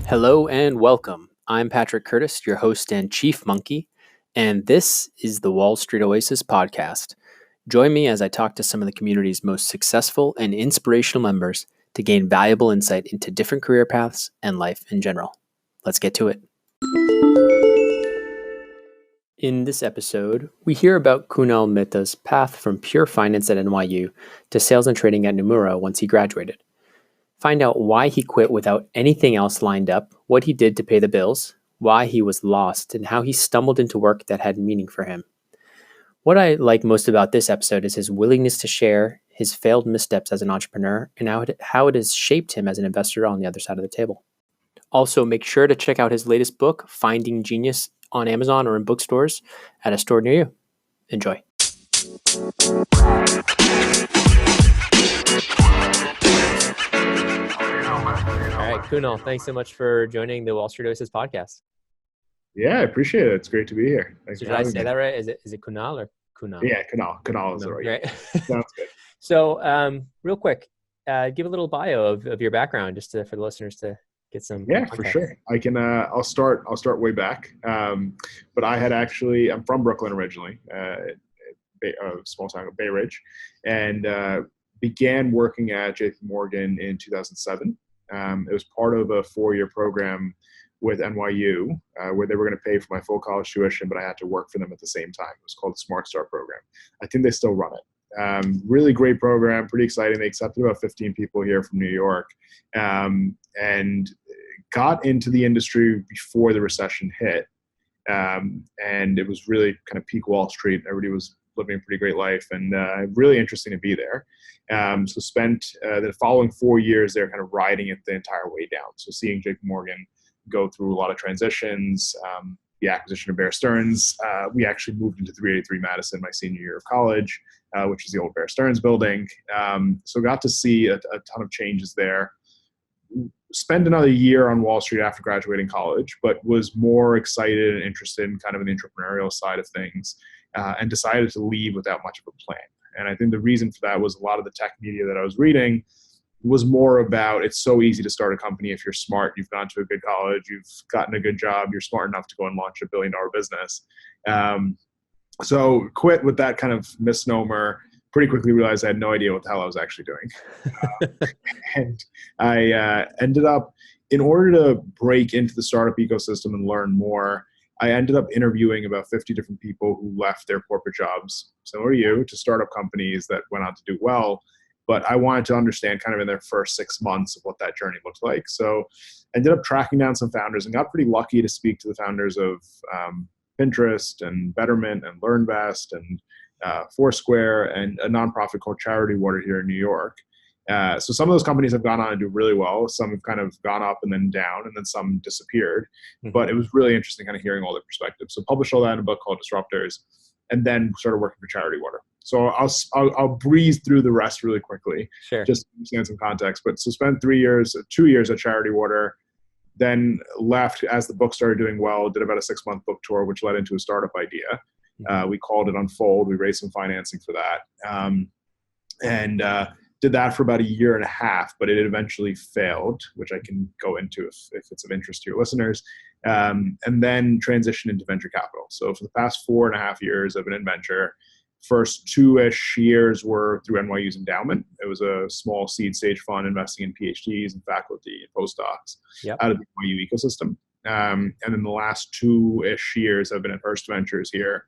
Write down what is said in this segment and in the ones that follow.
Hello and welcome. I'm Patrick Curtis, your host and chief monkey, and this is the Wall Street Oasis podcast. Join me as I talk to some of the community's most successful and inspirational members to gain valuable insight into different career paths and life in general. Let's get to it. In this episode, we hear about Kunal Mehta's path from pure finance at NYU to sales and trading at Nomura once he graduated. Find out why he quit without anything else lined up, what he did to pay the bills, why he was lost, and how he stumbled into work that had meaning for him. What I like most about this episode is his willingness to share his failed missteps as an entrepreneur and how it has shaped him as an investor on the other side of the table. Also, make sure to check out his latest book, Finding Genius, on Amazon or in bookstores at a store near you. Enjoy. All right, Kunal, thanks so much for joining the Wall Street Oasis podcast. Yeah, I appreciate it. It's great to be here. Thanks So for did I having say me. that right? Is it Kunal or Kunal? Yeah, Kunal is the right. Right. Sounds good. So, real quick, give a little bio of your background, just for the listeners to get some. Yeah, context. for sure. I can. I'll start way back. But I'm from Brooklyn originally, a small town of Bay Ridge, and began working at JP Morgan in 2007. It was part of a 4-year program with NYU, where they were going to pay for my full college tuition, but I had to work for them at the same time. It was called the Smart Start program. I think they still run it. Really great program, pretty exciting. They accepted about 15 people here from New York, and got into the industry before the recession hit. And it was really kind of peak Wall Street. Everybody was living a pretty great life, and really interesting to be there. So spent the following 4 years there kind of riding it the entire way down. So seeing JP Morgan go through a lot of transitions, the acquisition of Bear Stearns. We actually moved into 383 Madison my senior year of college, which is the old Bear Stearns building. So got to see a ton of changes there. Spent another year on Wall Street after graduating college, but was more excited and interested in kind of an entrepreneurial side of things, and decided to leave without much of a plan. And I think the reason for that was a lot of the tech media that I was reading was more about, it's so easy to start a company if you're smart, you've gone to a good college, you've gotten a good job, you're smart enough to go and launch $1 billion business. So quit with that kind of misnomer. Pretty quickly realized I had no idea what the hell I was actually doing. And I ended up, in order to break into the startup ecosystem and learn more, I ended up interviewing about 50 different people who left their corporate jobs, similar to you, to startup companies that went on to do well. But I wanted to understand kind of in their first 6 months of what that journey looked like. So I ended up tracking down some founders and got pretty lucky to speak to the founders of Pinterest and Betterment and LearnVest and Foursquare and a nonprofit called Charity Water here in New York. So some of those companies have gone on to do really well. Some have kind of gone up and then down, and then some disappeared. Mm-hmm. But it was really interesting kind of hearing all their perspectives. So published all that in a book called Disruptors, and then started working for Charity Water. So I'll breeze through the rest really quickly, sure, just to understand some context. But so spent 2 years at Charity Water, then left as the book started doing well, did about a 6-month book tour, which led into a startup idea. We called it Unfold. We raised some financing for that. And did that for about 1.5 years, but it eventually failed, which I can go into if it's of interest to your listeners. And then transitioned into venture capital. So for the past 4.5 years, I've been in venture. First 2-ish years were through NYU's endowment. It was a small seed stage fund investing in PhDs and faculty and postdocs out of the NYU ecosystem. And then the last 2-ish years, I've been at Hearst Ventures here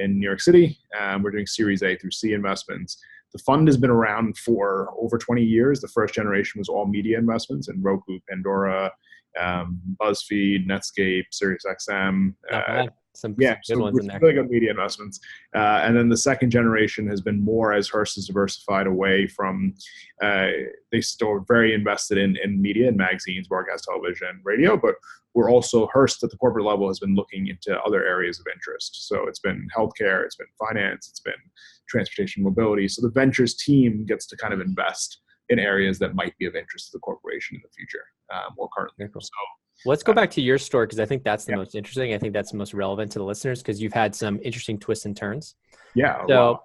in New York City. We're doing Series A through C investments. The fund has been around for over 20 years. The first generation was all media investments in Roku, Pandora, BuzzFeed, Netscape, SiriusXM. Some good ones in there. Really good media investments. And then the second generation has been more as Hearst has diversified away from, they still are very invested in media and magazines, broadcast television, radio, but we're also, Hearst at the corporate level has been looking into other areas of interest. So it's been healthcare, it's been finance, it's been transportation mobility. So the ventures team gets to kind of invest in areas that might be of interest to the corporation in the future, more currently. Cool. So let's go back to your story, because I think that's the most interesting. I think that's the most relevant to the listeners, because you've had some interesting twists and turns. Yeah. So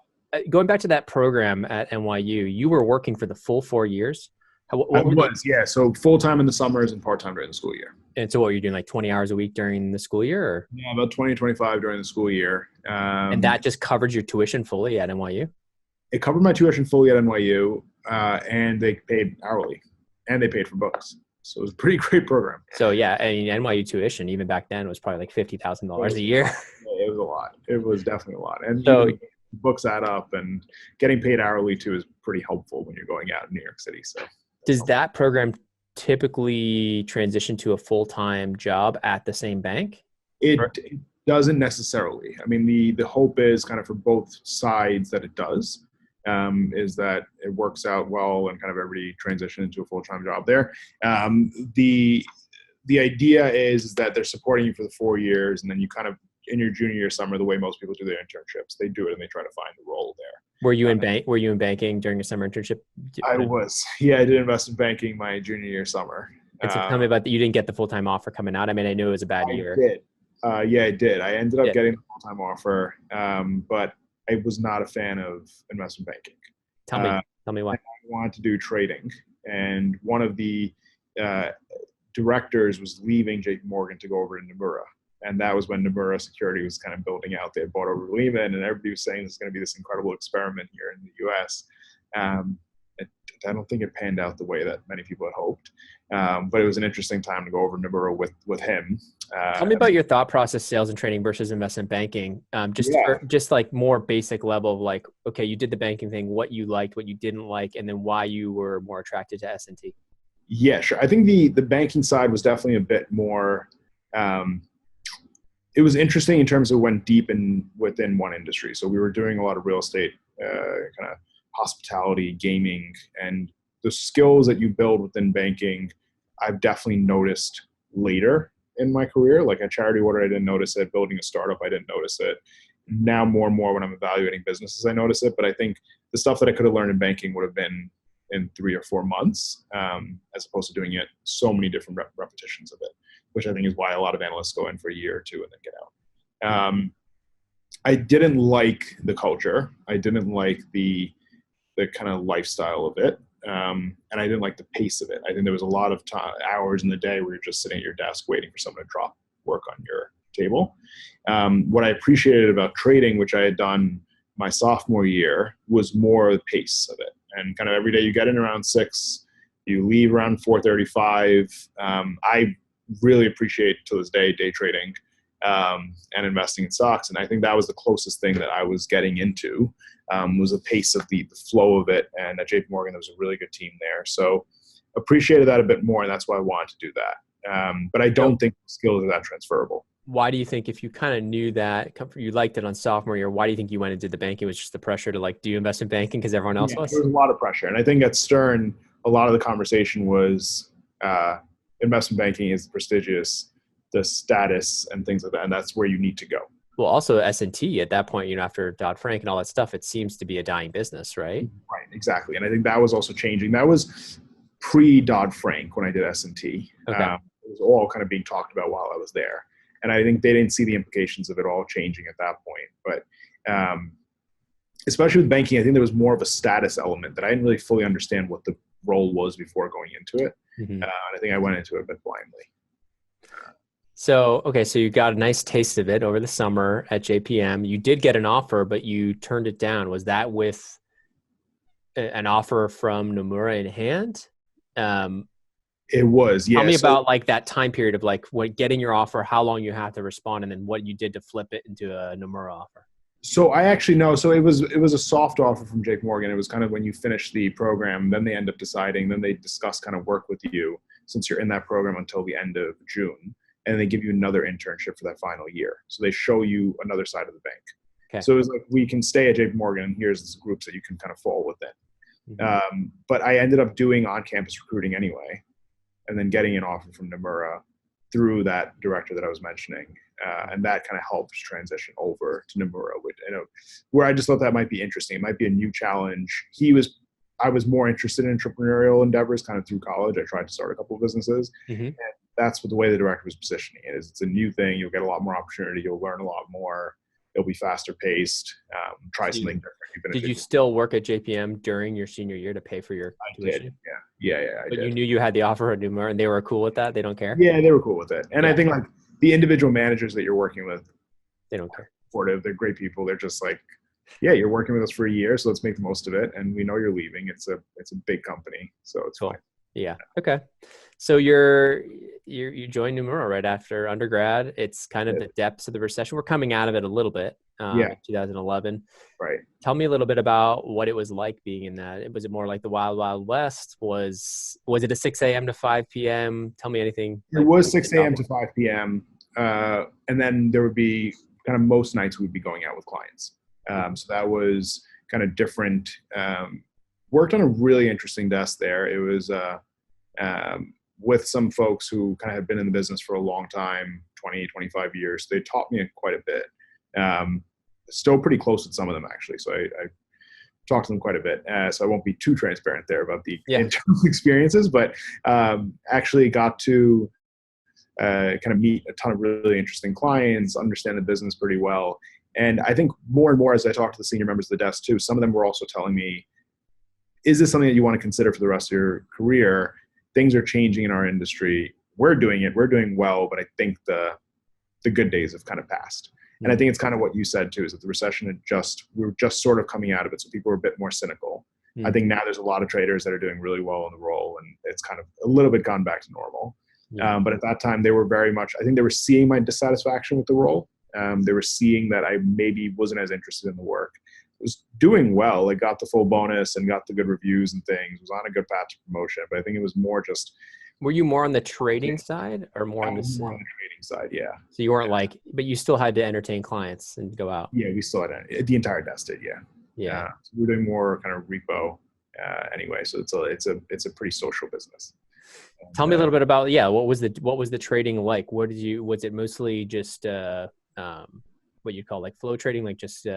going back to that program at NYU, you were working for the full 4 years. I What were the, was, yeah. So full time in the summers and part time during the school year. and so what were you doing, like 20 hours a week during the school year? Or, Yeah, about 20, 25 during the school year. and that just covered your tuition fully at NYU? It covered my tuition fully at NYU, and they paid hourly, and they paid for books. So it was a pretty great program. So yeah, I mean, NYU tuition, even back then, was probably like $50,000 a year. It was a lot. It was definitely a lot. And So even books add up, and getting paid hourly too is pretty helpful when you're going out in New York City. So does that program typically transition to a full-time job at the same bank? it doesn't necessarily. I mean, the hope is kind of for both sides that it does. Is that it works out well and kind of everybody transition into a full-time job there. The idea is that they're supporting you for the 4 years, and then you kind of in your junior year summer, the way most people do their internships, they do it and they try to find the role there. Were you in banking during your summer internship? I was. Yeah, I did investment banking my junior year summer. And so tell me about that. You didn't get the full-time offer coming out. I mean, I knew it was a bad year. I did. Yeah, I did. I ended up getting the full-time offer, but I was not a fan of investment banking. Tell me why. I wanted to do trading, and one of the directors was leaving JP Morgan to go over to Nomura. And that was when Nomura Security was kind of building out. They had bought over Lehman, and everybody was saying this is going to be this incredible experiment here in the US. I don't think it panned out the way that many people had hoped. But it was an interesting time to go over Nomura with him. Tell me about your thought process, sales and trading versus investment banking. Just like more basic level of like, okay, you did the banking thing, what you liked, what you didn't like, and then why you were more attracted to S&T. Yeah, sure. I think the banking side was definitely a bit more. It was interesting in terms of went deep within one industry. So we were doing a lot of real estate, kind of hospitality, gaming, and the skills that you build within banking, I've definitely noticed later in my career. Like at Charity Water, I didn't notice it. Building a startup, I didn't notice it. Now more and more when I'm evaluating businesses, I notice it. But I think the stuff that I could have learned in banking would have been in 3 or 4 months, as opposed to doing it so many different repetitions of it, which I think is why a lot of analysts go in for a year or two and then get out. I didn't like the culture. I didn't like the kind of lifestyle of it. And I didn't like the pace of it. I think there was a lot of hours in the day where you're just sitting at your desk waiting for someone to drop work on your table. What I appreciated about trading, which I had done my sophomore year, was more the pace of it. And kind of every day you get in around 6, you leave around 4:35. I really appreciate to this day trading and investing in stocks. And I think that was the closest thing that I was getting into, was the pace of the flow of it. And at JP Morgan, there was a really good team there. So appreciated that a bit more. And that's why I wanted to do that. But I don't think the skills are that transferable. Why do you think, if you kind of knew that you liked it on sophomore year, why do you think you went and did the banking? It was just the pressure to like do investment banking because everyone else was? There was a lot of pressure. And I think at Stern, a lot of the conversation was investment banking is prestigious, the status and things like that. And that's where you need to go. Well, also S&T at that point, after Dodd-Frank and all that stuff, it seems to be a dying business, right? Right, exactly. And I think that was also changing. That was pre-Dodd-Frank when I did S&T. Okay. It was all kind of being talked about while I was there. And I think they didn't see the implications of it all changing at that point. But especially with banking, I think there was more of a status element that I didn't really fully understand what the role was before going into it. Mm-hmm. And I think I went into it a bit blindly. So you got a nice taste of it over the summer at JPM. You did get an offer, but you turned it down. Was that with an offer from Nomura in hand? It was, yeah. Tell me about like that time period of like getting your offer, how long you had to respond, and then what you did to flip it into a Nomura offer. So I actually know. So it was a soft offer from JP Morgan. It was kind of when you finish the program, then they end up deciding, then they discuss kind of work with you since you're in that program until the end of June. And they give you another internship for that final year. So they show you another side of the bank. Okay. So it was like, we can stay at JP Morgan, and here's groups that you can kind of fall within. Mm-hmm. But I ended up doing on-campus recruiting anyway, and then getting an offer from Nomura through that director that I was mentioning. And that kind of helped transition over to Nomura, where I just thought that might be interesting. It might be a new challenge. I was more interested in entrepreneurial endeavors kind of through college. I tried to start a couple of businesses. Mm-hmm. And that's what the way the director was positioning it is. It's a new thing. You'll get a lot more opportunity. You'll learn a lot more. It'll be faster paced. Try So something different, even if did you it. still work at JPM during your senior year to pay for your I did. tuition? Yeah, I But you did. knew you had the offer at Numera and they were cool with that? They don't care? Yeah, they were cool with it. And I Yeah, think like the individual managers that you're working with, they don't care. supportive, they're great people. They're just like, yeah, you're working with us for a year, so let's make the most of it. And we know you're leaving. It's a big company, so it's fine. Cool. Yeah. Okay. So you joined Numera right after undergrad. It's kind of Yeah, the depths of the recession. We're coming out of it a little bit yeah, in 2011. right. Tell me a little bit about what it was like being in that. Was it more like the Wild Wild West? Was it a 6 a.m. to 5 p.m.? Tell me anything It like was anything 6 a.m. about to 5 p.m. And then there would be kind of most nights we'd be going out with clients. it. So that was kind of different. Worked on a really interesting desk there. It was with some folks who kind of have been in the business for a long time, 20, 25 years. They taught me quite a bit. Still pretty close with some of them, actually. So I talked to them quite a bit. So I won't be too transparent there about the Yeah. internal experiences, but actually got to kind of meet a ton of really interesting clients, understand the business pretty well. And I think more and more as I talked to the senior members of the desk too, some of them were also telling me, is this something that you want to consider for the rest of your career? Things are changing in our industry. We're doing it. We're doing well, but I think the good days have kind of passed. And I think it's kind of what you said too, is that the recession we were just sort of coming out of it. So people were a bit more cynical. I think now there's a lot of traders that are doing really well in the role, and it's kind of a little bit gone back to normal. Yeah. But at that time, they were very much, I think they were seeing my dissatisfaction with the role. They were seeing that I maybe wasn't as interested in the work. I was doing well. I got the full bonus and got the good reviews and things. Was on a good path to promotion. But I think it was more just. Were you more on the trading side or more on More on the trading side, yeah. So you weren't like, but you still had to entertain clients and go out. Yeah, we still had the entire desk did, yeah. Yeah. So we're doing more kind of repo anyway. So it's a pretty social business. Tell me a little bit about, what was the trading like? Was it mostly just what you'd call like flow trading, like just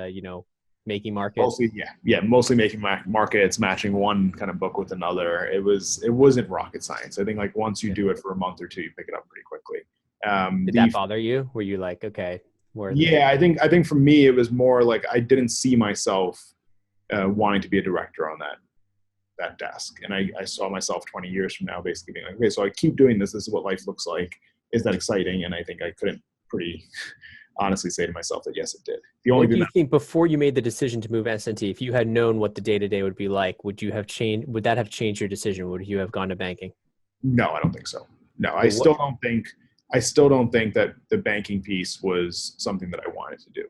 making markets? Mostly, mostly making markets, matching one kind of book with another. It wasn't rocket science. I think like once you do it for a month or two, you pick it up pretty quickly. Did that bother you? Were you like, okay, I think for me it was more like I didn't see myself wanting to be a director on that desk, and I saw myself 20 years from now basically being like, okay, so I keep doing this. This is what life looks like. Is that exciting? And I think I couldn't pretty honestly say to myself that yes, it did. What do you think before you made the decision to move S&T, if you had known what the day-to-day would be like, would that have changed your decision? Would you have gone to banking? No, I don't think so. No, I still don't think that the banking piece was something that I wanted to do.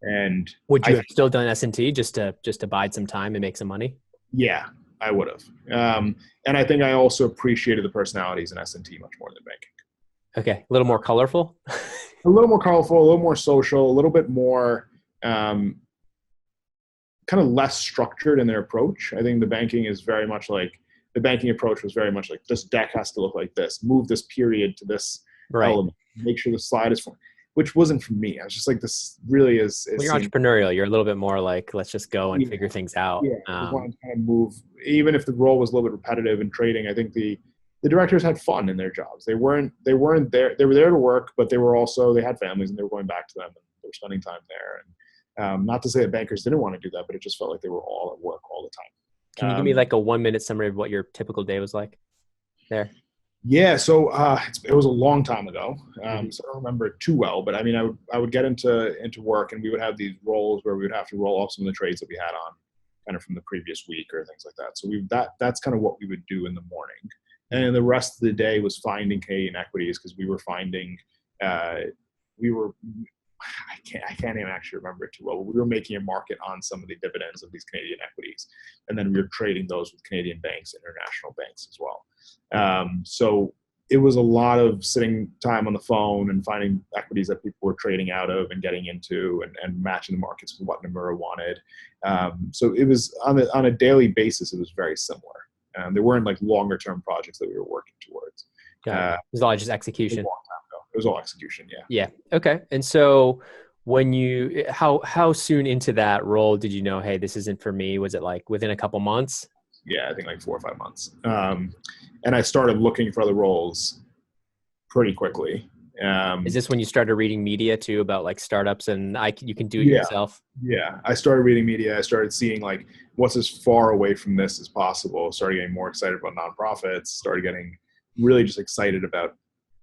And would you have still done S&T just to bide some time and make some money? Yeah, I would have. And I think I also appreciated the personalities in S&T much more than banking. Okay, a little more colorful. A little more colorful, a little more social, a little bit more kind of less structured in their approach. I think the banking approach was very much like this deck has to look like this, move this period to this element, make sure the slide is, which wasn't for me. I was just like, this really is. Well, you're entrepreneurial. You're a little bit more like, let's just go and figure things out. Yeah, I wanted to kind of move, even if the role was a little bit repetitive in trading. I think the directors had fun in their jobs. They weren't there. They were there to work, but they had families and they were going back to them and they were spending time there. And not to say that bankers didn't want to do that, but it just felt like they were all at work all the time. Can you give me like a 1-minute summary of what your typical day was like there? Yeah. So it was a long time ago. So I don't remember it too well, but I mean, I would get into work and we would have these roles where we would have to roll off some of the trades that we had on kind of from the previous week or things like that. So that's kind of what we would do in the morning. And the rest of the day was finding Canadian equities because we were finding, I can't even actually remember it too well, but we were making a market on some of the dividends of these Canadian equities. And then we were trading those with Canadian banks, international banks as well. So it was a lot of sitting time on the phone and finding equities that people were trading out of and getting into and matching the markets with what Nomura wanted. So it was on a daily basis, it was very similar. There weren't like longer term projects that we were working towards. It was all just execution. It was all execution. Yeah. Yeah. Okay. And so how soon into that role did you know, hey, this isn't for me? Was it like within a couple months? Yeah, I think like 4 or 5 months. And I started looking for other roles pretty quickly. Is this when you started reading media too about like startups and you can do it Yeah, yourself? yeah. I started reading media. I started seeing like what's as far away from this as possible. Started getting more excited about nonprofits. Started getting really just excited about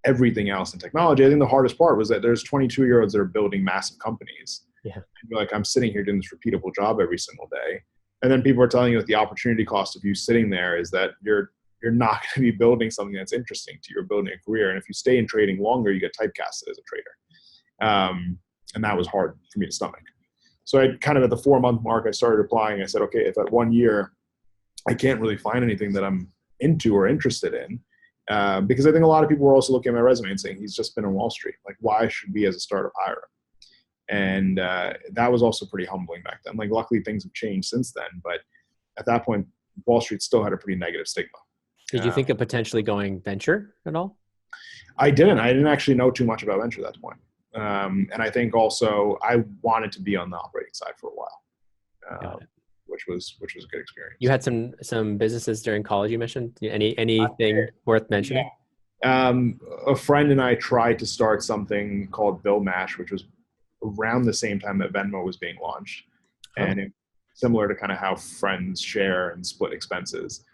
everything else in technology. I think the hardest part was that there's 22-year-olds that are building massive companies. Yeah. And you're like, I'm sitting here doing this repeatable job every single day, and then people are telling you that the opportunity cost of you sitting there is that you're not going to be building something that's interesting to you. You're building a career, and if you stay in trading longer, you get typecasted as a trader. And that was hard for me to stomach. So I kind of at the 4-month mark, I started applying. I said, okay, if at 1 year I can't really find anything that I'm into or interested in, because I think a lot of people were also looking at my resume and saying, he's just been on Wall Street. Like, why should we as a startup hire him? And that was also pretty humbling back then. Like, luckily things have changed since then, but at that point, Wall Street still had a pretty negative stigma. Did you think of potentially going venture at all? I didn't actually know too much about venture at that point. And I think also I wanted to be on the operating side for a while, which was a good experience. You had some businesses during college you mentioned. Anything worth mentioning? Yeah. A friend and I tried to start something called Bill Mash, which was around the same time that Venmo was being launched, and it, similar to kind of how friends share and split expenses.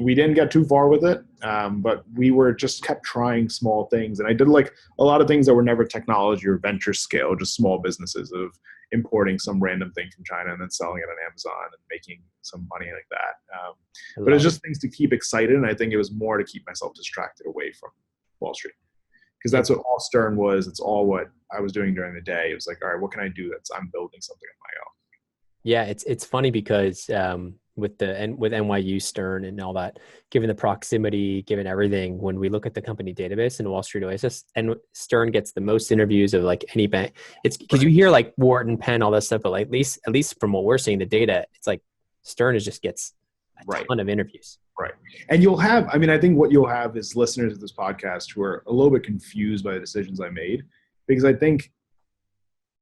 We didn't get too far with it, but we were just kept trying small things. And I did like a lot of things that were never technology or venture scale, just small businesses of importing some random thing from China and then selling it on Amazon and making some money like that. But it's just things to keep excited. And I think it was more to keep myself distracted away from Wall Street. Because that's what all Stern was. It's all what I was doing during the day. It was like, all right, what can I do I'm building something of my own. Yeah, it's funny because with NYU Stern and all that, given the proximity, given everything, when we look at the company database in Wall Street Oasis, and Stern gets the most interviews of like any bank. It's because you hear like Wharton, Penn, all that stuff, but like at least from what we're seeing, the data, it's like Stern just gets a ton of interviews. Right. And you'll have, I mean, I think what you'll have is listeners of this podcast who are a little bit confused by the decisions I made, because I think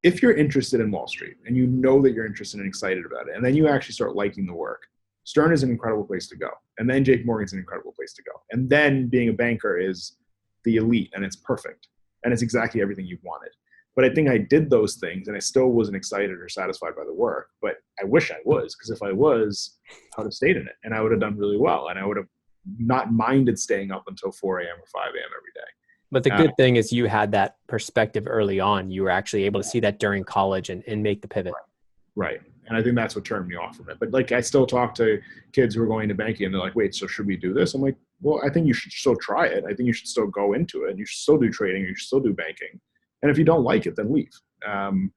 if you're interested in Wall Street and you know that you're interested and excited about it, and then you actually start liking the work, Stern is an incredible place to go. And then JP Morgan's an incredible place to go. And then being a banker is the elite, and it's perfect. And it's exactly everything you've wanted. But I think I did those things and I still wasn't excited or satisfied by the work. But I wish I was, because if I was, I would have stayed in it and I would have done really well. And I would have not minded staying up until 4 a.m. or 5 a.m. every day. But the good thing is you had that perspective early on. You were actually able to see that during college and make the pivot. Right. And I think that's what turned me off from it. But like, I still talk to kids who are going into banking and they're like, wait, so should we do this? I'm like, well, I think you should still try it. I think you should still go into it. You should still do trading. You should still do banking. And if you don't like it, then leave.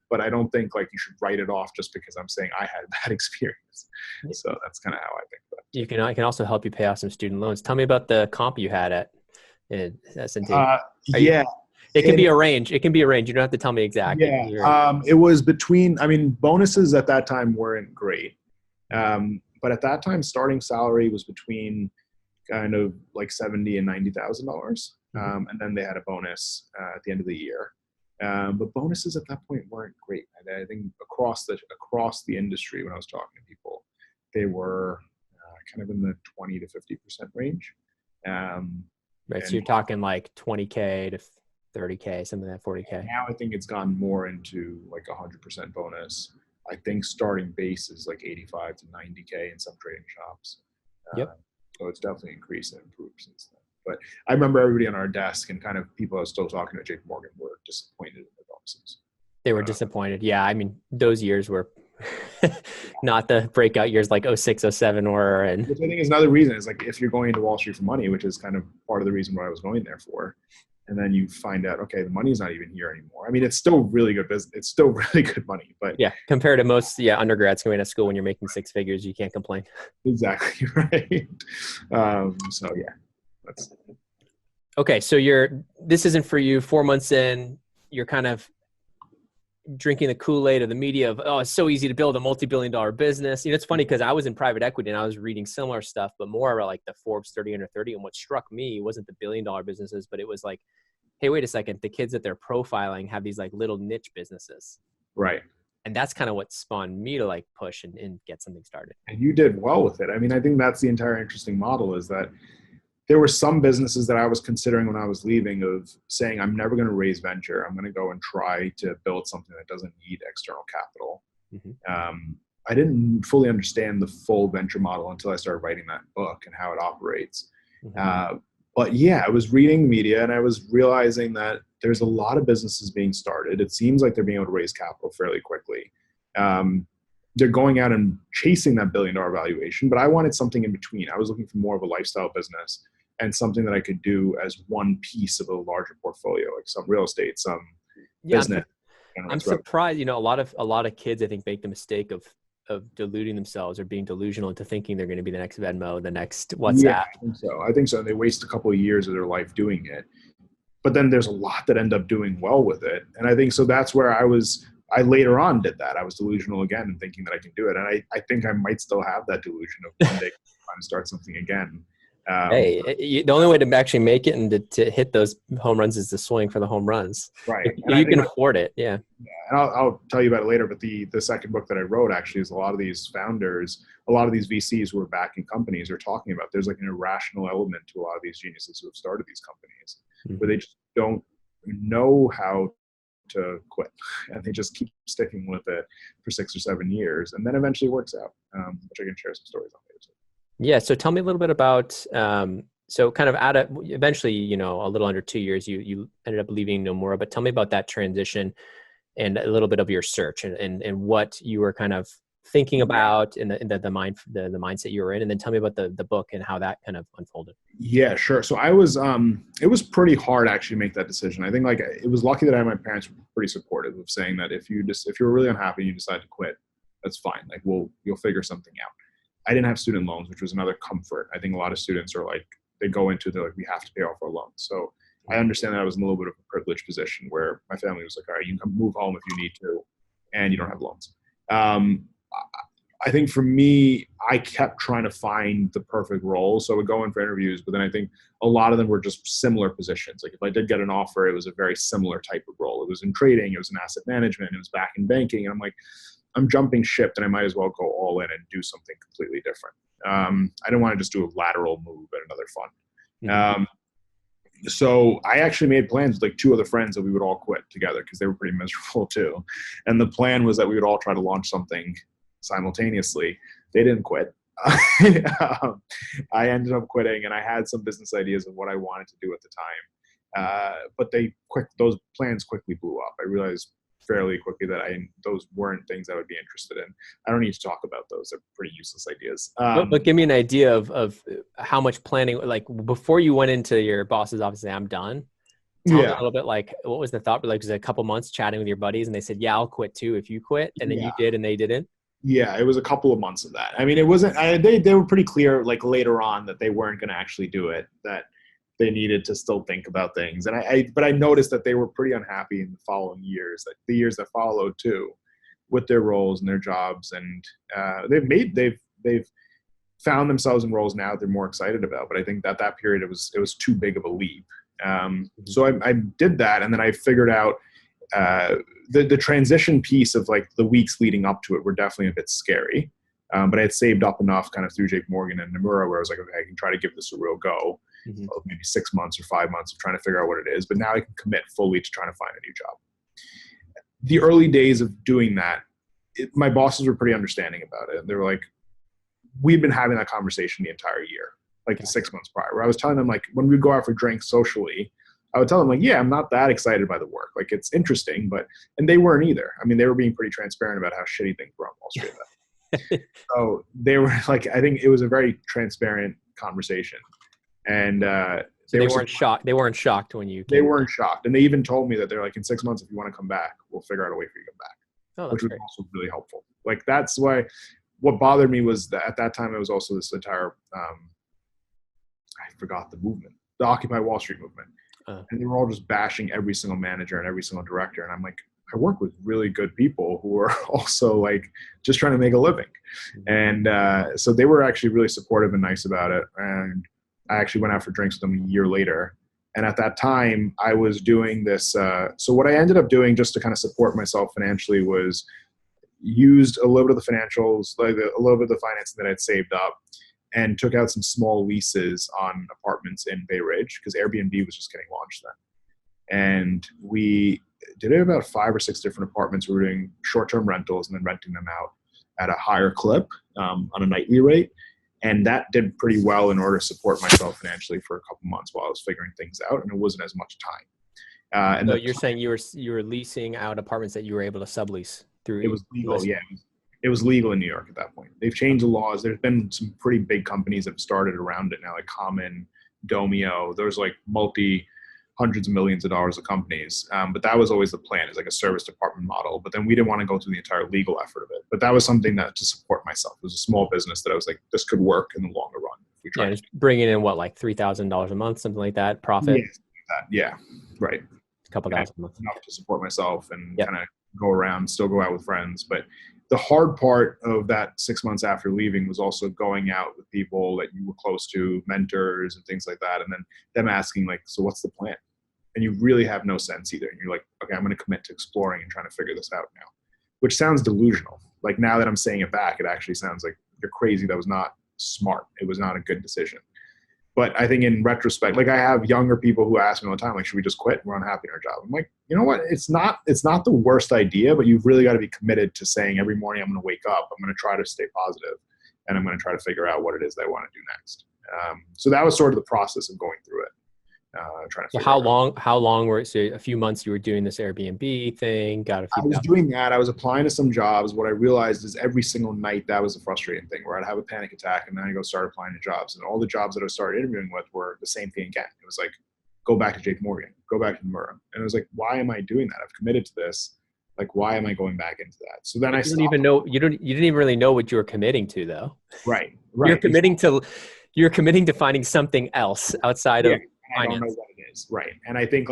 But I don't think like you should write it off just because I'm saying I had a bad experience. So that's kind of how I think about it. I can also help you pay off some student loans. Tell me about the comp you had at S&T. Yeah. It can be a range. It can be a range. You don't have to tell me exactly. Yeah. It was between, I mean, bonuses at that time weren't great. But at that time, starting salary was between kind of like $70,000 and $90,000. And then they had a bonus at the end of the year. But bonuses at that point weren't great. I think across the industry, when I was talking to people, they were kind of in the 20 to 50% range. Right. So you're talking like 20K to 30K, something like that, 40K. Now I think it's gone more into like 100% bonus. I think starting base is like 85 to 90K in some trading shops. Yep. So it's definitely increased and improved since then. But I remember everybody on our desk and kind of people I was still talking to at JP Morgan were disappointed in their bonuses. They were disappointed. Yeah. I mean, those years were not the breakout years like 06, 07 were. And which I think is another reason is like if you're going into Wall Street for money, which is kind of part of the reason why I was going there for, and then you find out, okay, the money's not even here anymore. I mean, it's still really good business. It's still really good money, but yeah, compared to most undergrads going to school when you're making 6 figures, you can't complain. Exactly right. So yeah, that's okay. So this isn't for you. 4 months in, you're kind of drinking the Kool-Aid of the media of, oh, it's so easy to build a multi-billion-dollar business. You know, it's funny because I was in private equity and I was reading similar stuff, but more about like the Forbes 30 under 30. And what struck me wasn't the billion-dollar businesses, but it was like, hey, wait a second, the kids that they're profiling have these like little niche businesses. Right. And that's kind of what spawned me to like push and get something started. And you did well with it. I mean, I think that's the entire interesting model is that there were some businesses that I was considering when I was leaving of saying, I'm never going to raise venture. I'm going to go and try to build something that doesn't need external capital. I didn't fully understand the full venture model until I started writing that book and how it operates. But yeah, I was reading media and I was realizing that there's a lot of businesses being started. It seems like they're being able to raise capital fairly quickly. They're going out and chasing that $1 billion valuation, but I wanted something in between. I was looking for more of a lifestyle business and something that I could do as one piece of a larger portfolio, like some real estate, some business. I'm surprised, a lot of kids, I think, make the mistake of deluding themselves or being delusional into thinking they're going to be the next Venmo, the next WhatsApp. Yeah, I think so. And they waste a couple of years of their life doing it. But then there's a lot that end up doing well with it. And I think so that's where I later on did that. I was delusional again and thinking that I can do it. And I think I might still have that delusion of one day trying to start something again. The only way to actually make it and to hit those home runs is to swing for the home runs. Right. If you can afford it. Yeah. And I'll tell you about it later, but the second book that I wrote actually is a lot of these founders, a lot of these VCs who are backing companies are talking about there's like an irrational element to a lot of these geniuses who have started these companies where they just don't know how to quit and they just keep sticking with it for 6 or 7 years and then eventually works out, which I can share some stories on later. Yeah. So tell me a little bit about, so kind of eventually, a little under 2 years, you ended up leaving Nomura, but tell me about that transition and a little bit of your search and what you were kind of thinking about and the mindset you were in. And then tell me about the book and how that kind of unfolded. Yeah, sure. So it was pretty hard actually to make that decision. I think it was lucky that my parents were pretty supportive of saying that if you're really unhappy and you decide to quit, that's fine. Like you'll figure something out. I didn't have student loans, which was another comfort. I think a lot of students are like, they're like, we have to pay off our loans. So I understand that I was in a little bit of a privileged position where my family was like, all right, you can move home if you need to, and you don't have loans. I think for me, I kept trying to find the perfect role. So I would go in for interviews, but then I think a lot of them were just similar positions. Like if I did get an offer, it was a very similar type of role. It was in trading, it was in asset management, it was back in banking. And I'm like, I'm jumping ship, then I might as well go all in and do something completely different. I didn't want to just do a lateral move at another fund. So I actually made plans with like 2 other friends that we would all quit together because they were pretty miserable too. And the plan was that we would all try to launch something simultaneously. They didn't quit. I ended up quitting and I had some business ideas of what I wanted to do at the time. But those plans quickly blew up. I realized fairly quickly that those weren't things I would be interested in. I don't need to talk about those. They're pretty useless ideas. But give me an idea of how much planning, like before you went into your boss's office, say, I'm done. Tell me a little bit like, what was the thought? Like, was it a couple months chatting with your buddies and they said, yeah, I'll quit too if you quit. And then you did and they didn't? Yeah, it was a couple of months of that. I mean, it wasn't, they were pretty clear like later on that they weren't going to actually do it, that they needed to still think about things. And but I noticed that they were pretty unhappy in the following years, like the years that followed too, with their roles and their jobs. And they've found themselves in roles now that they're more excited about. But I think that period, it was too big of a leap. So I did that. And then I figured out the transition piece of like the weeks leading up to it were definitely a bit scary. But I had saved up enough kind of through Jake Morgan and Nomura where I was like, okay, I can try to give this a real go. Maybe 6 months or 5 months of trying to figure out what it is. But now I can commit fully to trying to find a new job. The early days of doing that, my bosses were pretty understanding about it. They were like, we'd been having that conversation the entire year, like the 6 months prior, where I was telling them like when we'd go out for drinks socially, I would tell them like, yeah, I'm not that excited by the work. Like it's interesting, and they weren't either. I mean, they were being pretty transparent about how shitty things were on Wall Street. So they were like, I think it was a very transparent conversation. And so they weren't shocked. They weren't shocked when you came. They weren't shocked. And they even told me that they're like, in 6 months, if you want to come back, we'll figure out a way for you to come back, which was also really helpful. Like that's why what bothered me was that at that time, it was also this entire, I forgot the movement, the Occupy Wall Street movement. And they were all just bashing every single manager and every single director. And I'm like, I work with really good people who are also like just trying to make a living. And so they were actually really supportive and nice about it. And I actually went out for drinks with them a year later. And at that time I was doing this. So what I ended up doing just to kind of support myself financially was used a little bit of the financials, like a little bit of the financing that I'd saved up. and took out some small leases on apartments in Bay Ridge because Airbnb was just getting launched then. And we did it about 5 or 6 different apartments. We were doing short-term rentals and then renting them out at a higher clip on a nightly rate. And that did pretty well in order to support myself financially for a couple months while I was figuring things out. And it wasn't as much time. So you're saying you were leasing out apartments that you were able to sublease through. It was legal, yeah. It was legal in New York at that point. They've changed the laws. There's been some pretty big companies that have started around it now, like Common, Domio. There's like hundreds of millions of dollars of companies. But that was always the plan, is like a service department model. But then we didn't want to go through the entire legal effort of it. But that was something that to support myself. It was a small business that I was like, this could work in the longer run. If we tried. Yeah, just bringing in what, like $3,000 a month, something like that, profit? Yeah, right. A couple thousand a month. Enough to support myself and kind of go around, still go out with friends. But the hard part of that 6 months after leaving was also going out with people that you were close to, mentors and things like that. And then them asking like, so what's the plan? And you really have no sense either. And you're like, okay, I'm going to commit to exploring and trying to figure this out now, which sounds delusional. Like now that I'm saying it back, it actually sounds like you're crazy. That was not smart. It was not a good decision. But I think in retrospect, like I have younger people who ask me all the time, like, should we just quit? We're unhappy in our job. I'm like, you know what? It's not the worst idea, but you've really got to be committed to saying every morning I'm going to wake up, I'm going to try to stay positive, and I'm going to try to figure out what it is that I want to do next. So that was sort of the process of going through it. Trying to how long were it? So a few months you were doing this Airbnb thing, I was doing that. I was applying to some jobs. What I realized is every single night that was a frustrating thing where I'd have a panic attack and then I go start applying to jobs. And all the jobs that I started interviewing with were the same thing again. It was like, go back to JP Morgan, go back to Nomura. And it was like, why am I doing that? I've committed to this. Like, why am I going back into that? So then you didn't even really know what you were committing to though. Right. You're committing to finding something else outside of finance. I don't know what it is. Right. And I think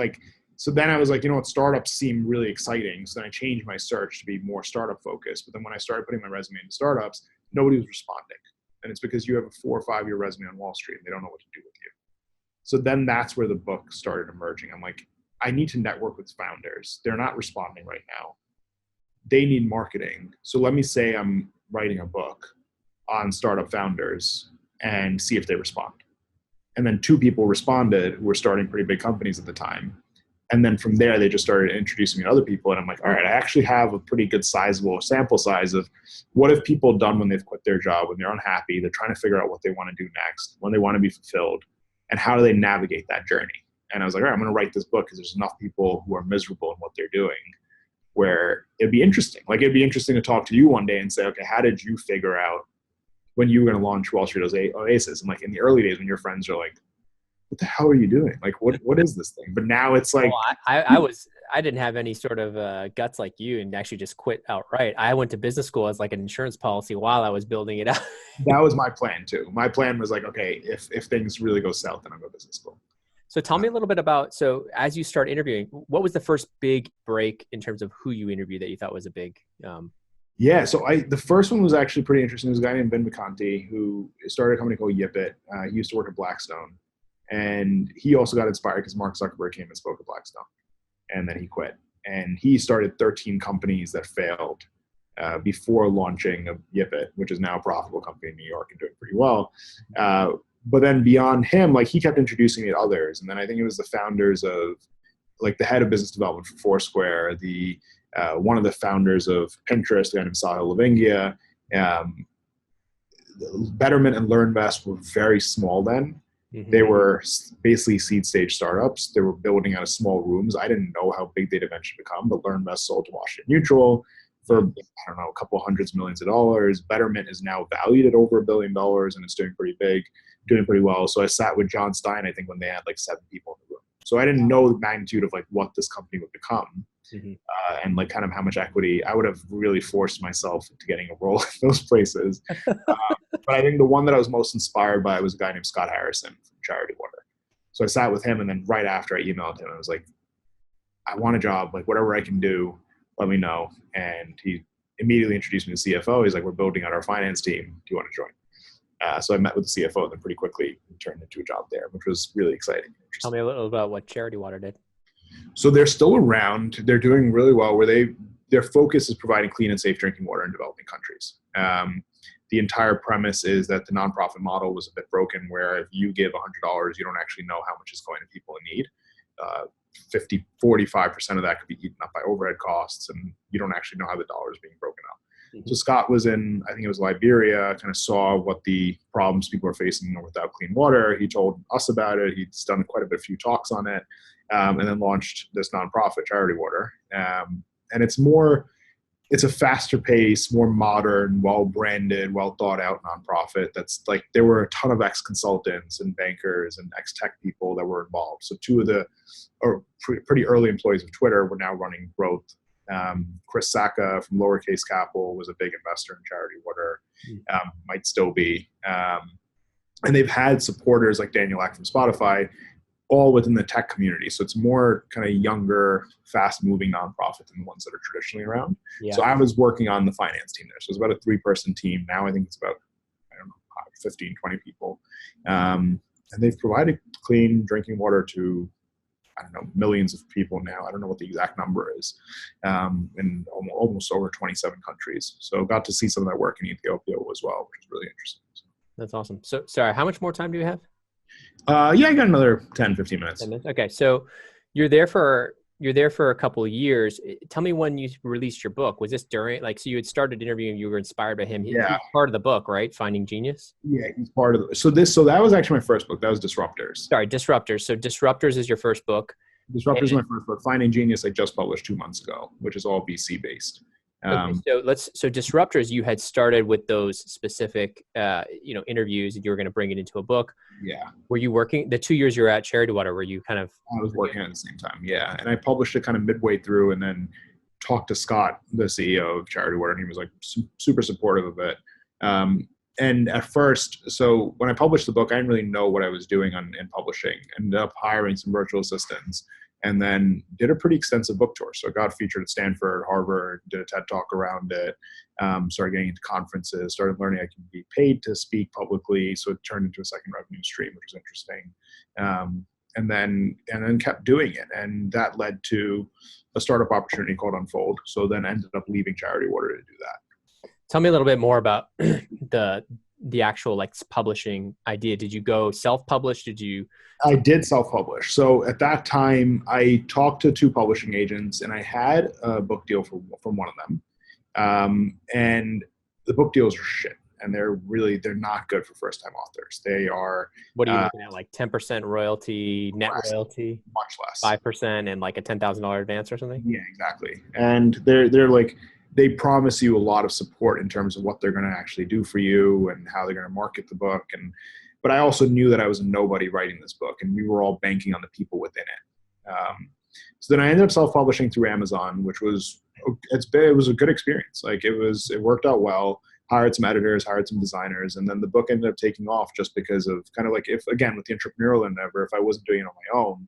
so then I was like, you know what, startups seem really exciting. So then I changed my search to be more startup focused. But then when I started putting my resume into startups, nobody was responding. And it's because you have a 4 or 5 year resume on Wall Street and they don't know what to do with you. So then that's where the book started emerging. I'm like, I need to network with founders. They're not responding right now. They need marketing. So let me say I'm writing a book on startup founders and see if they respond. And then 2 people responded who were starting pretty big companies at the time. And then from there, they just started introducing me to other people. And I'm like, all right, I actually have a pretty good sizable sample size of what have people done when they've quit their job, when they're unhappy, they're trying to figure out what they want to do next, when they want to be fulfilled, and how do they navigate that journey? And I was like, all right, I'm going to write this book because there's enough people who are miserable in what they're doing where it'd be interesting. Like it'd be interesting to talk to you one day and say, okay, how did you figure out when you were going to launch Wall Street Oasis? And like in the early days when your friends are like, what the hell are you doing? Like, what is this thing? But now it's like, well, I didn't have any sort of guts like you and actually just quit outright. I went to business school as like an insurance policy while I was building it out. That was my plan too. My plan was like, okay, if things really go south, then I'll go to business school. So tell me a little bit about, so as you start interviewing, what was the first big break in terms of who you interviewed that you thought was a big, Yeah, so the first one was actually pretty interesting. There was a guy named Ben McConty who started a company called Yipit. He used to work at Blackstone. And he also got inspired because Mark Zuckerberg came and spoke at Blackstone. And then he quit. And he started 13 companies that failed before launching Yipit, which is now a profitable company in New York and doing pretty well. But then beyond him, like he kept introducing me to others. And then I think it was the founders of, like the head of business development for Foursquare, one of the founders of Pinterest, the guy named Sahil Lavingia. Betterment and LearnVest were very small then. Mm-hmm. They were basically seed stage startups. They were building out of small rooms. I didn't know how big they'd eventually become, but LearnVest sold to Washington Mutual for, I don't know, a couple hundreds of millions of dollars. Betterment is now valued at over $1 billion and it's doing pretty big, doing pretty well. So I sat with John Stein, I think, when they had like 7 people in the room. So I didn't know the magnitude of like what this company would become. Mm-hmm. And like kind of how much equity. I would have really forced myself into getting a role in those places. But I think the one that I was most inspired by was a guy named Scott Harrison from Charity Water. So I sat with him and then right after I emailed him, I was like, I want a job, like whatever I can do, let me know. And he immediately introduced me to the CFO. He's like, we're building out our finance team. Do you want to join? So I met with the CFO and then pretty quickly turned into a job there, which was really exciting. Tell me a little about what Charity Water did. So they're still around. They're doing really well where their focus is providing clean and safe drinking water in developing countries. the entire premise is that the nonprofit model was a bit broken, where if you give $100, you don't actually know how much is going to people in need. 45% of that could be eaten up by overhead costs, and you don't actually know how the dollar is being broken up. Mm-hmm. So Scott was in, I think it was Liberia, kind of saw what the problems people are facing without clean water. He told us about it. He's done quite a few talks on it, and then launched this nonprofit, Charity Water. And it's a faster pace, more modern, well-branded, well-thought-out nonprofit. That's like, there were a ton of ex-consultants and bankers and ex-tech people that were involved. So two of the pretty early employees of Twitter were now running growth. Chris Sacca from Lowercase Capital was a big investor in Charity Water, might still be. And they've had supporters like Daniel Ek from Spotify, all within the tech community. So it's more kind of younger, fast-moving nonprofit than the ones that are traditionally around. Yeah. So I was working on the finance team there. So it was about a 3-person team. Now I think it's about, 15, 20 people. And they've provided clean drinking water to, millions of people now. I don't know what the exact number is, in almost over 27 countries. So got to see some of that work in Ethiopia as well, which is really interesting. So. That's awesome. So, sorry, how much more time do you have? Yeah, I got another 10, 15 minutes. 10 minutes. Okay. So you're there for a couple of years. Tell me when you released your book. Was this during, so you had started interviewing, you were inspired by him. He's part of the book, right? Finding Genius. Yeah, he's part of it. So that was actually my first book. That was Disruptors. Sorry, Disruptors. So Disruptors is your first book. Disruptors is my first book. Finding Genius I just published 2 months ago, which is all VC based. Okay, so Disruptors, you had started with those specific, interviews, and you were going to bring it into a book. Yeah. Were you working the 2 years you were at Charity Water? Were you kind of? I was working at the same time. Yeah, and I published it kind of midway through, and then talked to Scott, the CEO of Charity Water, and he was like super supportive of it. And at first, so when I published the book, I didn't really know what I was doing in publishing. Ended up hiring some virtual assistants, and then did a pretty extensive book tour. So I got featured at Stanford, Harvard, did a TED Talk around it, started getting into conferences, started learning I can be paid to speak publicly. So it turned into a second revenue stream, which was interesting. And then kept doing it. And that led to a startup opportunity called Unfold. So then ended up leaving Charity Water to do that. Tell me a little bit more about the actual publishing idea. Did you go self-publish? I did self-publish. So at that time, I talked to 2 publishing agents, and I had a book deal from one of them. And the book deals are shit, and they're not good for first-time authors. They are. What are you looking at? Like 10% royalty, net royalty, much less, 5%, and like a $10,000 advance or something. Yeah, exactly. And they're they promise you a lot of support in terms of what they're going to actually do for you and how they're going to market the book. But I also knew that I was a nobody writing this book, and we were all banking on the people within it. So then I ended up self-publishing through Amazon, which was it was a good experience. It worked out well. Hired some editors, hired some designers, and then the book ended up taking off just because of kind of if, again, with the entrepreneurial endeavor, if I wasn't doing it on my own,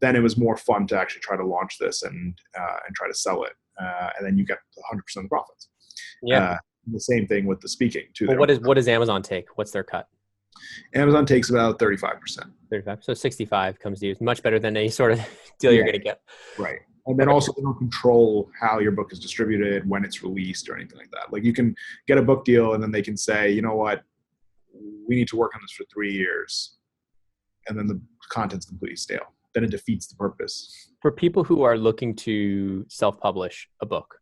then it was more fun to actually try to launch this and try to sell it. And then you get 100% of the profits. Yeah. The same thing with the speaking too. Well, what does Amazon take? What's their cut? Amazon takes about 35%. 35. So 65 comes to you. It's much better than any sort of deal you're going to get. Right. And then also they don't control how your book is distributed, when it's released, or anything like that. You can get a book deal, and then they can say, you know what, we need to work on this for 3 years, and then the content's completely stale. Then it defeats the purpose. For people who are looking to self-publish a book,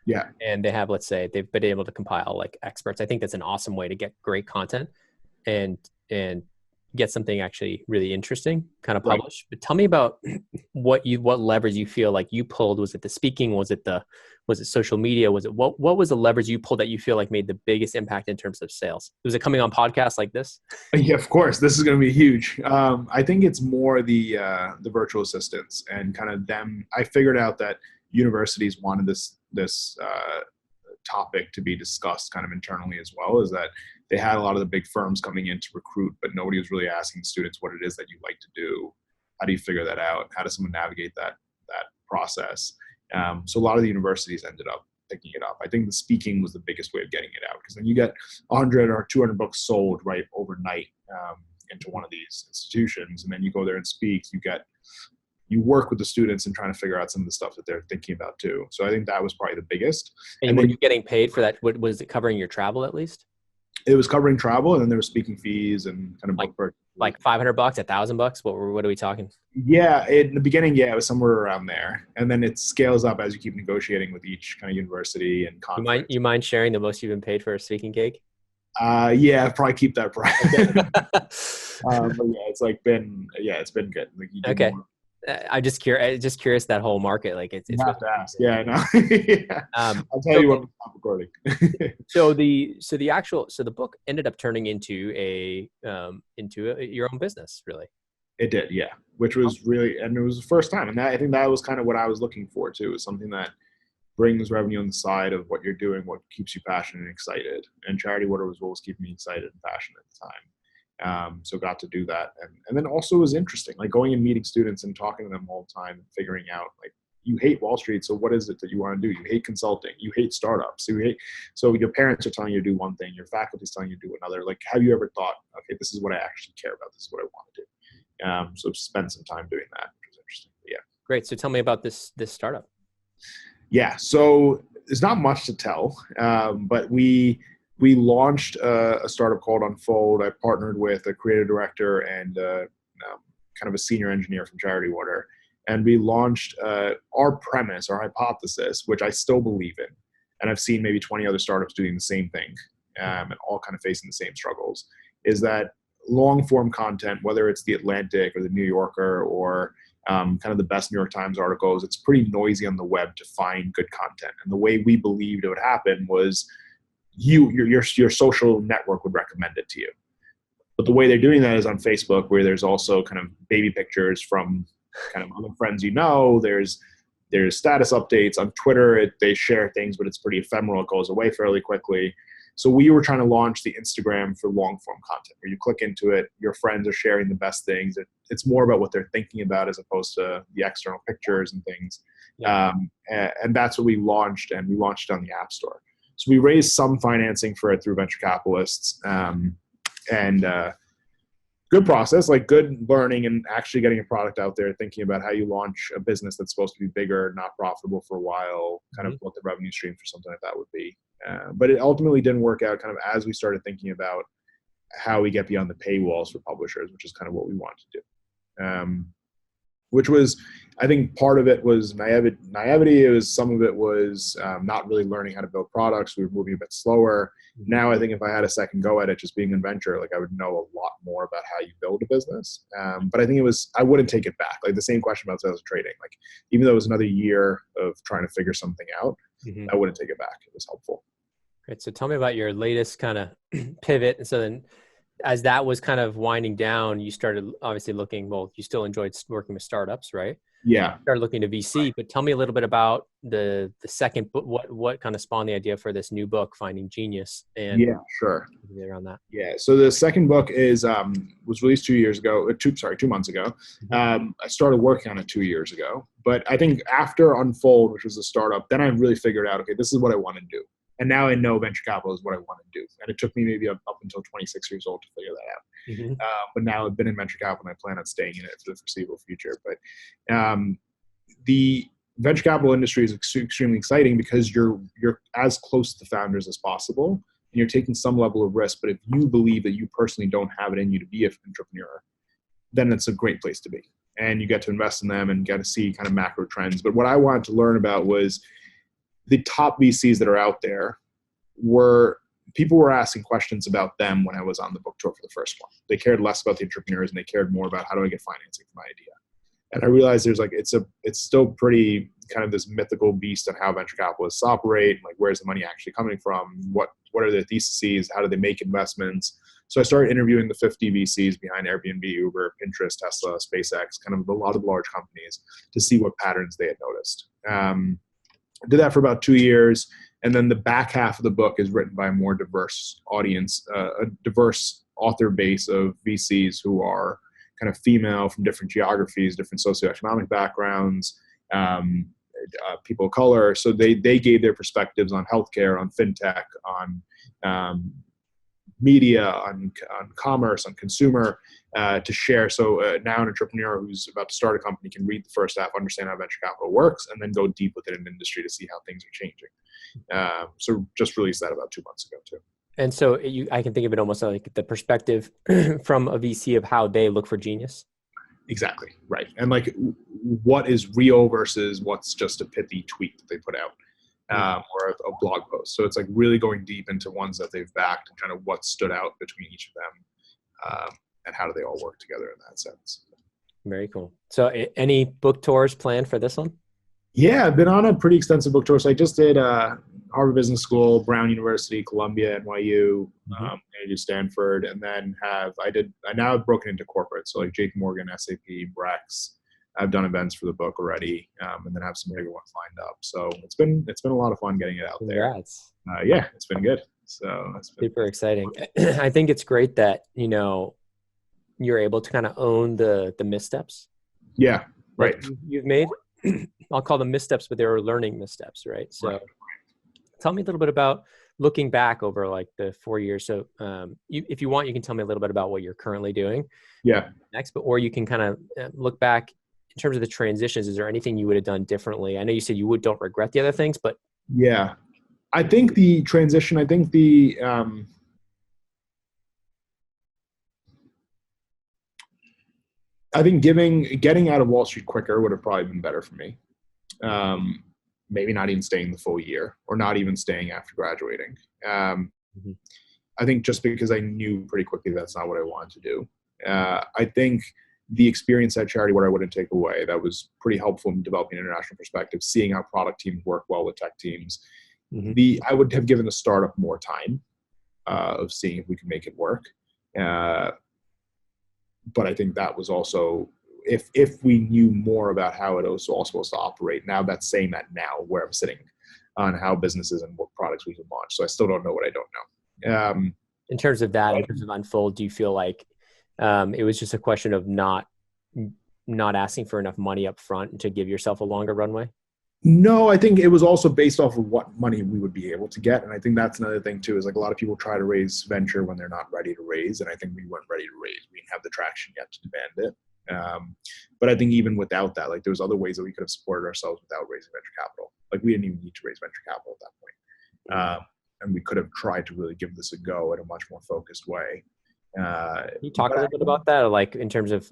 yeah, and they have, let's say, they've been able to compile experts, I think that's an awesome way to get great content and get something actually really interesting kind of published. Right. But tell me about what levers you feel like you pulled. Was it the speaking? Was it social media? What was the levers you pulled that you feel like made the biggest impact in terms of sales? Was it coming on podcasts like this? Yeah, of course. This is going to be huge. I think it's more the virtual assistants and kind of them. I figured out that universities wanted this topic to be discussed kind of internally as well, is that they had a lot of the big firms coming in to recruit, but nobody was really asking students what it is that you like to do. How do you figure that out? How does someone navigate that process? So a lot of the universities ended up picking it up. I think the speaking was the biggest way of getting it out, because then you get 100 or 200 books sold right overnight into one of these institutions, and then you go there and speak. You work with the students and trying to figure out some of the stuff that they're thinking about too. So I think that was probably the biggest. And were you getting paid for that? Was it covering your travel at least? It was covering travel, and then there were speaking fees and kind of Like book purchases. like $500, $1,000? What are we talking? Yeah, in the beginning, yeah, it was somewhere around there, and then it scales up as you keep negotiating with each kind of university and You mind conference. you mind sharing the most you've been paid for a speaking gig? Yeah, I'd probably keep that price. Okay. But yeah, it's been good. Like you do Okay. more. Just curious that whole market. Like You it's have really to ask. interesting. Yeah, I know. Yeah. Um, I'll tell so you when okay. we stop recording. So the book ended up turning into your own business, really. It did, yeah. Which was really, and it was the first time, and that I think that was kind of what I was looking for too. Is something that brings revenue on the side of what you're doing, what keeps you passionate and excited. And charity water was what was keeping me excited and passionate at the time. So got to do that, and then also it was interesting, like going and meeting students and talking to them all the time, and figuring out like you hate Wall Street, so what is it that you want to do? You hate consulting, you hate startups, so your parents are telling you to do one thing, your faculty's telling you to do another. Like, have you ever thought, okay, this is what I actually care about, this is what I want to do? So spend some time doing that, which was interesting. But yeah. Great. So tell me about this startup. Yeah. So there's not much to tell, but we launched a startup called Unfold. I partnered with a creative director and kind of a senior engineer from Charity Water, and we launched our premise, our hypothesis, which I still believe in, and I've seen maybe 20 other startups doing the same thing, and all kind of facing the same struggles. Is that long form content, whether it's the Atlantic or the New Yorker or kind of the best New York Times articles, it's pretty noisy on the web to find good content. And the way we believed it would happen was your social network would recommend it to you. But the way they're doing that is on Facebook, where there's also kind of baby pictures from kind of other friends you know. There's status updates on Twitter. They share things, but it's pretty ephemeral. It goes away fairly quickly. So we were trying to launch the Instagram for long form content, where you click into it, your friends are sharing the best things. It's more about what they're thinking about as opposed to the external pictures and things. Yeah. And that's what we launched, and we launched it on the App Store. So we raised some financing for it through venture capitalists, and good process, like good learning and actually getting a product out there, thinking about how you launch a business that's supposed to be bigger, not profitable for a while, kind of what the revenue stream for something like that would be. But it ultimately didn't work out kind of as we started thinking about how we get beyond the paywalls for publishers, which is kind of what we wanted to do. Which was, I think part of it was naivety. It was, some of it was not really learning how to build products. We were moving a bit slower. Now I think if I had a second go at it, just being an venture, like I would know a lot more about how you build a business. But I think I wouldn't take it back. Like the same question about sales and trading. Like even though it was another year of trying to figure something out, I wouldn't take it back. It was helpful. Great. So tell me about your latest kind of pivot. And so then as that was kind of winding down, you started obviously looking, well, you still enjoyed working with startups, right? Yeah. Started looking to VC, but tell me a little bit about the second book. What kind of spawned the idea for this new book, Finding Genius, and Yeah, sure. around that. Yeah. So the second book is was released 2 years ago. 2 months ago. I started working on it 2 years ago. But I think after Unfold, which was a startup, then I really figured out, okay, this is what I want to do. And now I know venture capital is what I want to do. And it took me maybe up until 26 years old to figure that out. But now I've been in venture capital, and I plan on staying in it for the foreseeable future. But the venture capital industry is extremely exciting because you're as close to the founders as possible, and you're taking some level of risk. But if you believe that you personally don't have it in you to be an entrepreneur, then it's a great place to be. And you get to invest in them and get to see kind of macro trends. But what I wanted to learn about was the top VCs that are out there. People were asking questions about them when I was on the book tour for the first one. They cared less about the entrepreneurs, and they cared more about how do I get financing for my idea. And I realized there's like, it's still pretty kind of this mythical beast on how venture capitalists operate. Like, where's the money actually coming from? What are their theses? How do they make investments? So I started interviewing the 50 VCs behind Airbnb, Uber, Pinterest, Tesla, SpaceX, kind of a lot of large companies, to see what patterns they had noticed. Did that for about 2 years. And then the back half of the book is written by a more diverse audience, a diverse author base of VCs who are kind of female, from different geographies, different socioeconomic backgrounds, people of color. So they gave their perspectives on healthcare, on fintech, on media, on commerce, on consumer, to share. So now an entrepreneur who's about to start a company can read the first half, understand how venture capital works, and then go deep within an industry to see how things are changing. So just released that about 2 months ago too. And so I can think of it almost like the perspective from a VC of how they look for genius. Exactly. Right. And like what is real versus what's just a pithy tweet that they put out, Mm. or a blog post. So it's like really going deep into ones that they've backed and kind of what stood out between each of them, and how do they all work together in that sense. Very cool. So any book tours planned for this one? Yeah, I've been on a pretty extensive book tour. So I just did Harvard Business School, Brown University, Columbia, NYU, Mm-hmm. I did Stanford, and then I now have broken into corporate. So like JP Morgan, SAP, Brex. I've done events for the book already, and then have some bigger ones lined up. So it's been a lot of fun getting it out there. Congrats. Yeah, it's been good. So it's been Super exciting. I think it's great that, you're able to kind of own the missteps yeah, that right, you've made. I'll call them missteps, but they were learning missteps, right? right. So tell me a little bit about looking back over like the 4 years. So if you want, you can tell me a little bit about what you're currently doing Yeah, next, but or you can kind of look back in terms of the transitions. Is there anything you would have done differently? I know you said don't regret the other things, but yeah. I think the transition. I think getting out of Wall Street quicker would have probably been better for me. Um, Maybe not even staying the full year, or not even staying after graduating. Mhm. I think just because I knew pretty quickly that's not what I wanted to do. I think the experience at Charity, what I wouldn't take away, that was pretty helpful in developing an international perspective, seeing how product teams work well with tech teams. Mhm. I would have given the startup more time, of seeing if we could make it work. Uh, but I think that was also, if we knew more about how it was all supposed to operate. Now that's saying that now where I'm sitting on how businesses and what products we can launch. So I still don't know what I don't know. In terms of that, in terms of unfold, do you feel like it was just a question of not asking for enough money up front to give yourself a longer runway? No, I think it was also based off of what money we would be able to get. And I think that's another thing too, is like a lot of people try to raise venture when they're not ready to raise. And I think we weren't ready to raise. We didn't have the traction yet to demand it. But I think even without that, like there was other ways that we could have supported ourselves without raising venture capital. Like we didn't even need to raise venture capital at that point. And we could have tried to really give this a go in a much more focused way. Can you talk But a little bit about that, or like in terms of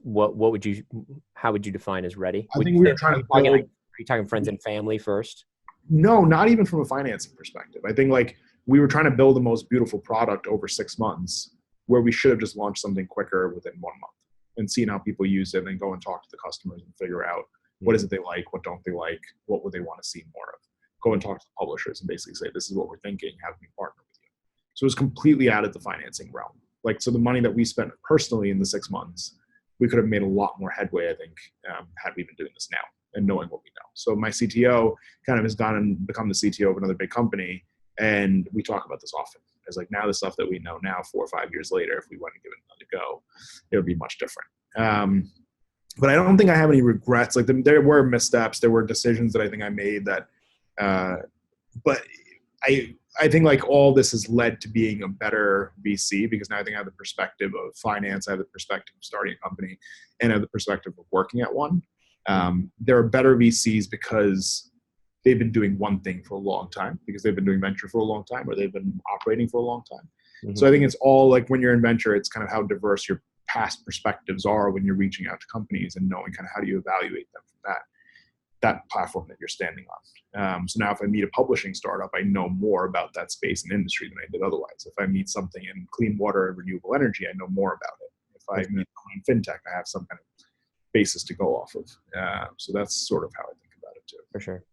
how would you define as ready? I Would you think we say, were trying to are build. you talking friends and family first? No, not even from a financing perspective. I think like we were trying to build the most beautiful product over 6 months, where we should have just launched something quicker within 1 month and seen how people use it, and then go and talk to the customers and figure out what is it they like, what don't they like, what would they want to see more of. Go and talk to the publishers and basically say, this is what we're thinking, have me partner with you. So it was completely out of the financing realm. Like, so the money that we spent personally in the 6 months, we could have made a lot more headway, I think, had we been doing this now and knowing what we know. So my CTO kind of has gone and become the CTO of another big company, and we talk about this often. It's like now the stuff that we know now, 4 or 5 years later, if we went and give it another go, it would be much different. But I don't think I have any regrets. Like there were missteps, there were decisions that I think I made that, but I think like all this has led to being a better VC, because now I think I have the perspective of finance, I have the perspective of starting a company, and I have the perspective of working at one. There are better VCs because they've been doing one thing for a long time, because they've been doing venture for a long time, or they've been operating for a long time. Mm-hmm. So I think it's all like when you're in venture, it's kind of how diverse your past perspectives are when you're reaching out to companies, and knowing kind of how do you evaluate them from that platform that you're standing on. So now if I meet a publishing startup, I know more about that space and industry than I did otherwise. If I meet something in clean water and renewable energy, I know more about it. If I meet someone in fintech, I have some kind of basis to go off of. So that's sort of how I think about it too. For sure.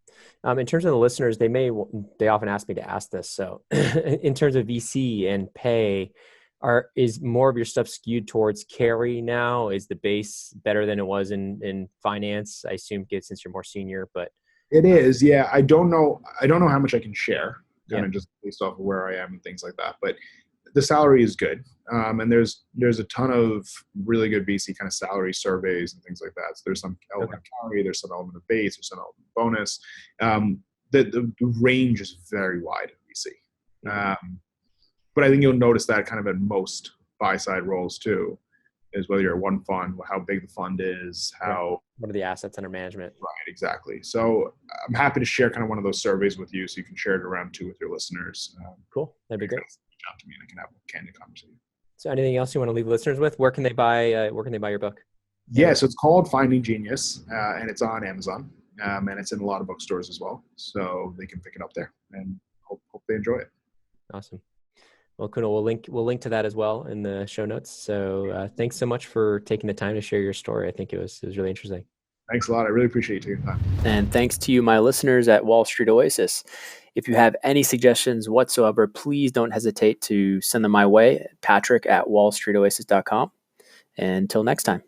In terms of the listeners, they often ask me to ask this. So in terms of VC and pay, is more of your stuff skewed towards carry now? Is the base better than it was in finance? I assume since you're more senior, but it is, yeah. I don't know how much I can share, kind yeah. of just based off of where I am and things like that. But the salary is good, and there's a ton of really good VC kind of salary surveys and things like that. So there's some element of salary, there's some element of base, there's some element of bonus. The range is very wide in VC, but I think you'll notice that kind of at most buy side roles too, is whether you're one fund, how big the fund is, what are the assets under management? Right, exactly. So I'm happy to share kind of one of those surveys with you, so you can share it around too with your listeners. Cool, that'd be great. out to me and I can have a candid conversation. So anything else you want to leave listeners with? Where can they buy your book? Yeah, so it's called Finding Genius, and it's on Amazon, and it's in a lot of bookstores as well. So they can pick it up there, and hope they enjoy it. Awesome. Well, Kunal, we'll link to that as well in the show notes. So thanks so much for taking the time to share your story. I think it was really interesting. Thanks a lot. I really appreciate you taking the time. And thanks to you, my listeners at Wall Street Oasis. If you have any suggestions whatsoever, please don't hesitate to send them my way, Patrick at wallstreetoasis.com. Until next time.